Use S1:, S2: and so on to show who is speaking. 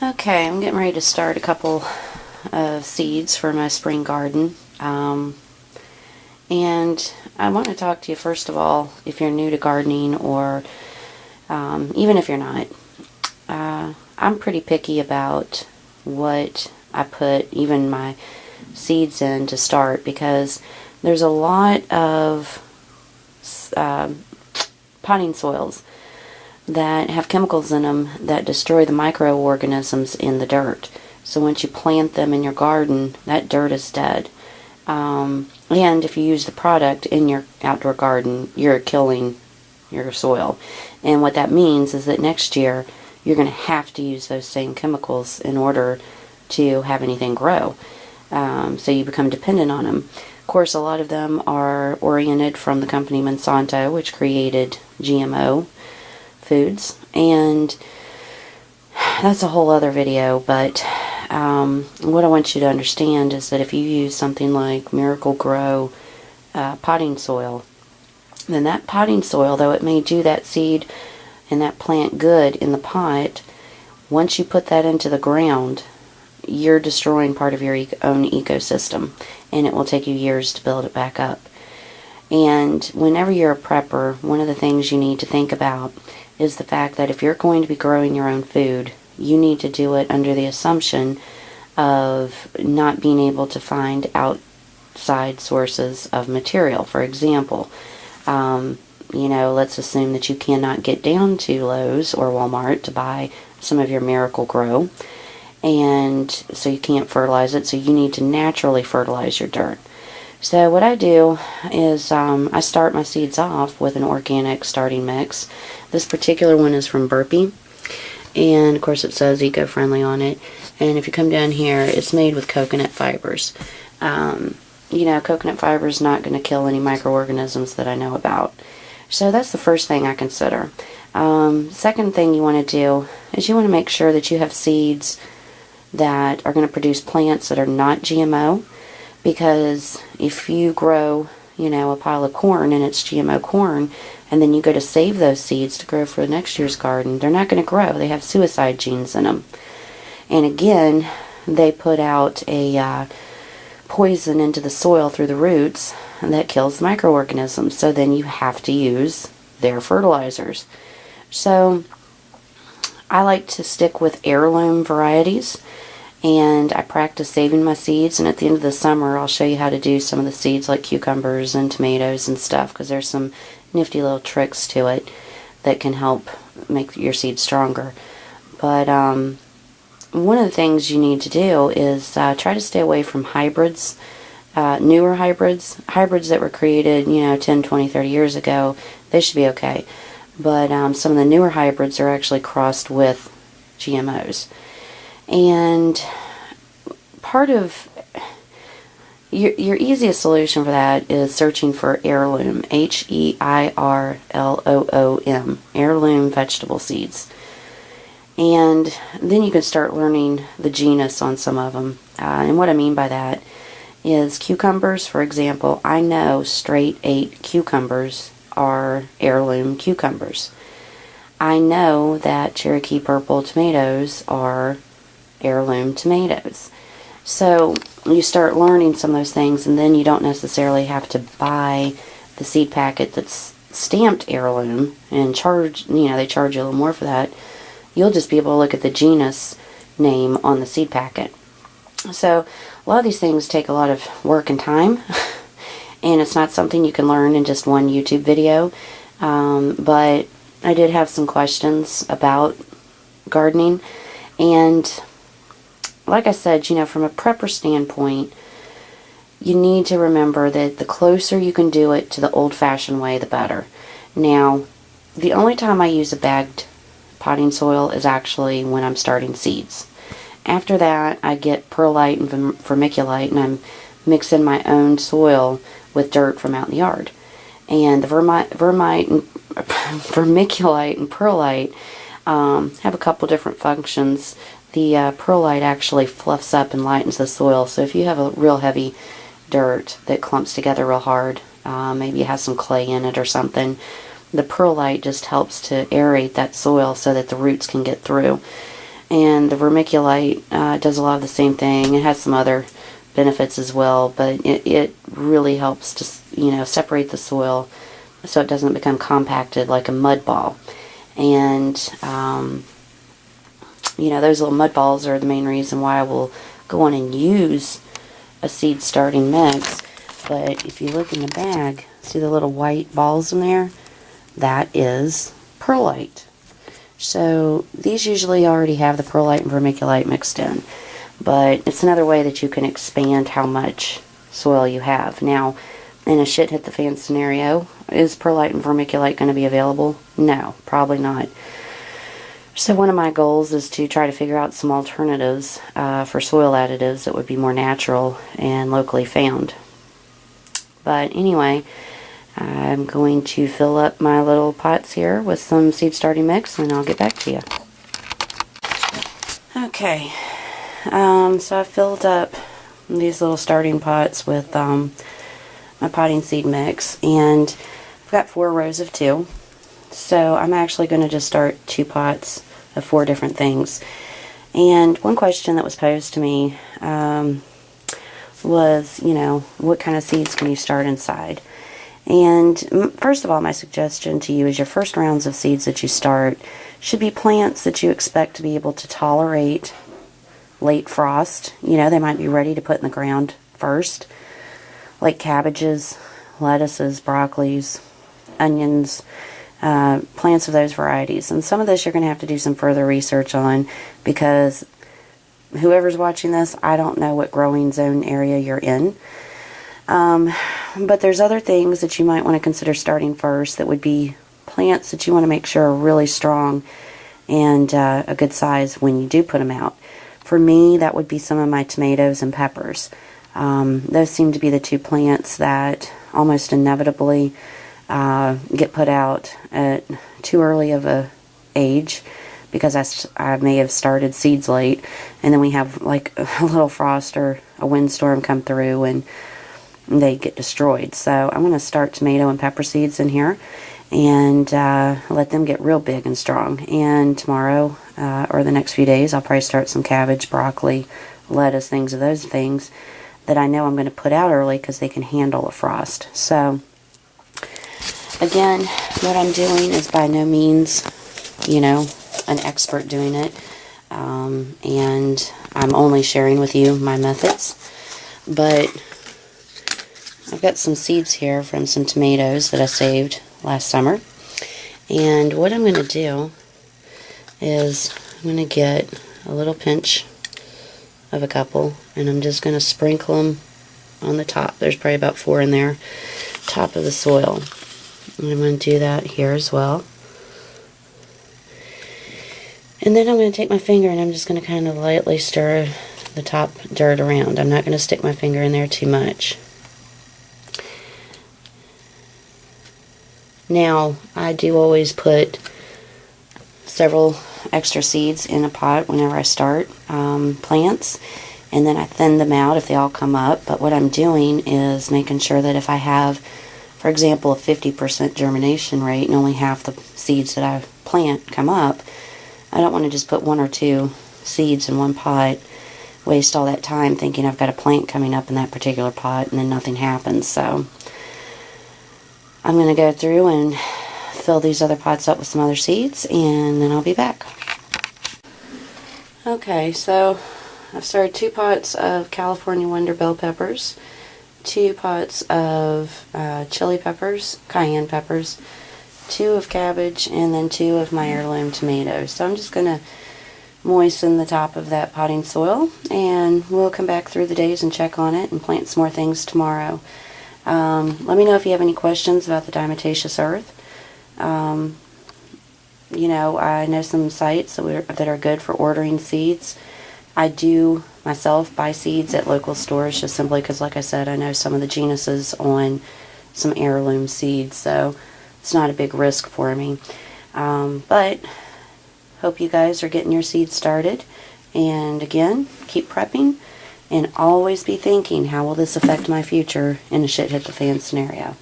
S1: Okay, I'm getting ready to start a couple of seeds for my spring garden. And I want to talk to you first of all, if you're new to gardening or even if you're not. I'm pretty picky about what I put even my seeds in to start, because there's a lot of potting soils that have chemicals in them that destroy the microorganisms in the dirt. So once you plant them in your garden, that dirt is dead. And if you use the product in your outdoor garden, you're killing your soil. And what that means is that next year you're going to have to use those same chemicals in order to have anything grow. So you become dependent on them. Of course, a lot of them are oriented from the company Monsanto, which created GMO foods, and that's a whole other video. But what I want you to understand is that if you use something like Miracle-Gro potting soil, then that potting soil, though it may do that seed and that plant good in the pot, once you put that into the ground, you're destroying part of your own ecosystem, and it will take you years to build it back up. And whenever you're a prepper, one of the things you need to think about is the fact that if you're going to be growing your own food, you need to do it under the assumption of not being able to find outside sources of material. For example, let's assume that you cannot get down to Lowe's or Walmart to buy some of your Miracle-Gro, and so you can't fertilize it, so you need to naturally fertilize your dirt. So what I do is I start my seeds off with an organic starting mix. This particular one is from Burpee, and of course it says eco-friendly on it. And if you come down here, it's made with coconut fibers. Coconut fiber is not going to kill any microorganisms that I know about. So that's the first thing I consider. Second thing you want to do is you want to make sure that you have seeds that are going to produce plants that are not GMO. Because if you grow, a pile of corn and it's GMO corn, and then you go to save those seeds to grow for next year's garden, they're not going to grow. They have suicide genes in them. And again, they put out a poison into the soil through the roots that kills the microorganisms. So then you have to use their fertilizers. So I like to stick with heirloom varieties. And I practice saving my seeds, and at the end of the summer I'll show you how to do some of the seeds like cucumbers and tomatoes and stuff, because there's some nifty little tricks to it that can help make your seeds stronger. But one of the things you need to do is try to stay away from hybrids, newer hybrids that were created 10, 20, 30 years ago. They should be okay. But some of the newer hybrids are actually crossed with GMOs. And part of your easiest solution for that is searching for heirloom, Heirloom, heirloom vegetable seeds. And then you can start learning the genus on some of them. And what I mean by that is cucumbers, for example. I know straight 8 cucumbers are heirloom cucumbers. I know that Cherokee purple tomatoes are heirloom tomatoes. So you start learning some of those things, and then you don't necessarily have to buy the seed packet that's stamped heirloom and they charge you a little more for that. You'll just be able to look at the genus name on the seed packet. So a lot of these things take a lot of work and time, and it's not something you can learn in just one YouTube video. But I did have some questions about gardening, and like I said, from a prepper standpoint, you need to remember that the closer you can do it to the old-fashioned way, the better. Now, the only time I use a bagged potting soil is actually when I'm starting seeds. After that, I get perlite and vermiculite, and I'm mixing my own soil with dirt from out in the yard. And the vermiculite and perlite have a couple different functions. The perlite actually fluffs up and lightens the soil. So if you have a real heavy dirt that clumps together real hard, maybe it has some clay in it or something, the perlite just helps to aerate that soil so that the roots can get through. And the vermiculite does a lot of the same thing. It has some other benefits as well, but it really helps to, separate the soil so it doesn't become compacted like a mud ball. And, those little mud balls are the main reason why I will go on and use a seed starting mix. But if you look in the bag, see the little white balls in there? That is perlite. So these usually already have the perlite and vermiculite mixed in. But it's another way that you can expand how much soil you have. Now, in a shit hit the fan scenario, is perlite and vermiculite going to be available? No, probably not. So one of my goals is to try to figure out some alternatives for soil additives that would be more natural and locally found. But anyway, I'm going to fill up my little pots here with some seed starting mix, and I'll get back to you. Okay, so I've filled up these little starting pots with my potting seed mix, and I've got 4 rows of 2. So I'm actually going to just start 2 pots of 4 different things. And one question that was posed to me was, what kind of seeds can you start inside? And first of all, my suggestion to you is your first rounds of seeds that you start should be plants that you expect to be able to tolerate late frost. They might be ready to put in the ground first, like cabbages, lettuces, broccolis, onions, plants of those varieties. And some of this you're going to have to do some further research on, because whoever's watching this, I don't know what growing zone area you're in. But there's other things that you might want to consider starting first that would be plants that you want to make sure are really strong and a good size when you do put them out. For me, that would be some of my tomatoes and peppers. Those seem to be the 2 plants that almost inevitably get put out at too early of a age, because I may have started seeds late, and then we have like a little frost or a windstorm come through and they get destroyed. So I'm going to start tomato and pepper seeds in here and let them get real big and strong. And tomorrow or the next few days, I'll probably start some cabbage, broccoli, lettuce, things of those things that I know I'm going to put out early because they can handle a frost. So again, what I'm doing is by no means, an expert doing it. And I'm only sharing with you my methods. But I've got some seeds here from some tomatoes that I saved last summer. And what I'm going to do is I'm going to get a little pinch of a couple, and I'm just going to sprinkle them on the top. There's probably about 4 in there, top of the soil. And I'm going to do that here as well. And then I'm going to take my finger and I'm just going to kind of lightly stir the top dirt around. I'm not going to stick my finger in there too much. Now, I do always put several extra seeds in a pot whenever I start plants, and then I thin them out if they all come up. But what I'm doing is making sure that if I have, for example, a 50% germination rate and only half the seeds that I plant come up, I don't want to just put 1 or 2 seeds in one pot, waste all that time thinking I've got a plant coming up in that particular pot, and then nothing happens. So I'm going to go through and fill these other pots up with some other seeds, and then I'll be back. Okay, so I've started 2 pots of California Wonder bell peppers, 2 pots of chili peppers, cayenne peppers, 2 of cabbage, and then 2 of my heirloom tomatoes. So I'm just going to moisten the top of that potting soil, and we'll come back through the days and check on it and plant some more things tomorrow. Let me know if you have any questions about the diatomaceous earth. I know some sites that are good for ordering seeds. I do myself buy seeds at local stores just simply because, like I said, I know some of the genuses on some heirloom seeds, so it's not a big risk for me. But hope you guys are getting your seeds started. And again, keep prepping and always be thinking, how will this affect my future in a shit hit the fan scenario?